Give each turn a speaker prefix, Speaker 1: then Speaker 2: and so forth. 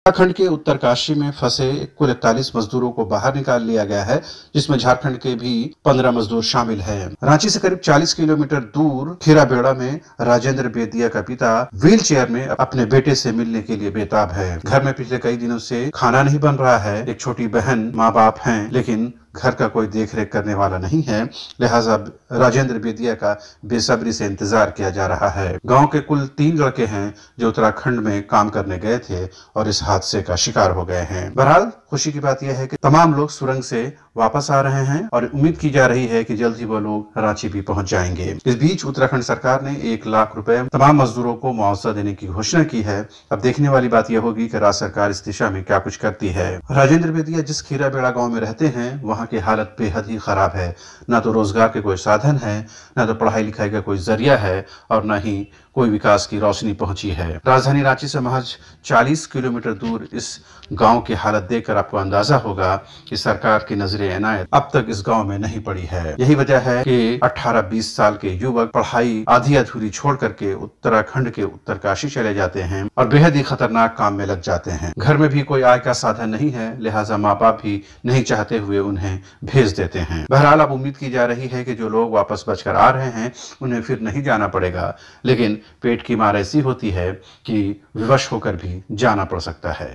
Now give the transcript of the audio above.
Speaker 1: उत्तराखंड के उत्तरकाशी में फंसे कुल 41 मजदूरों को बाहर निकाल लिया गया है, जिसमें झारखंड के भी 15 मजदूर शामिल हैं। रांची से करीब 40 किलोमीटर दूर खीराबेड़ा में राजेंद्र बेदिया का पिता व्हील चेयर में अपने बेटे से मिलने के लिए बेताब है। घर में पिछले कई दिनों से खाना नहीं बन रहा है। एक छोटी बहन, माँ बाप हैं, लेकिन घर का कोई देख रेख करने वाला नहीं है। लिहाजा राजेंद्र बेदिया का बेसब्री से इंतजार किया जा रहा है। गांव के कुल 3 लड़के हैं जो उत्तराखंड में काम करने गए थे और इस हादसे का शिकार हो गए हैं। बहरहाल खुशी की बात यह है कि तमाम लोग सुरंग से वापस आ रहे हैं और उम्मीद की जा रही है कि जल्द ही वो लोग रांची भी पहुंच जाएंगे। इस बीच उत्तराखंड सरकार ने 1 लाख रुपए तमाम मजदूरों को मुआवजा देने की घोषणा की है। अब देखने वाली बात यह होगी कि राज्य सरकार इस दिशा में क्या कुछ करती है। राजेंद्र बेदिया जिस खीराबेड़ा गाँव में रहते हैं, वहाँ की हालत बेहद ही खराब है। न तो रोजगार के कोई साधन है, न तो पढ़ाई लिखाई का कोई जरिया है और न ही कोई विकास की रोशनी पहुंची है। राजधानी रांची से महज 40 किलोमीटर दूर इस गांव की हालत देखकर आपको अंदाजा होगा कि सरकार की नजरे इनायत अब तक इस गांव में नहीं पड़ी है। यही वजह है कि 18-20 साल के युवक पढ़ाई आधी अधूरी छोड़ करके उत्तराखंड के उत्तरकाशी चले जाते हैं और बेहद ही खतरनाक काम में लग जाते हैं। घर में भी कोई आय का साधन नहीं है, लिहाजा माँ बाप भी नहीं चाहते हुए उन्हें भेज देते हैं। बहरहाल अब उम्मीद की जा रही है कि जो लोग वापस बचकर आ रहे हैं उन्हें फिर नहीं जाना पड़ेगा, लेकिन पेट की मार ऐसी होती है कि विवश होकर भी जाना पड़ सकता है।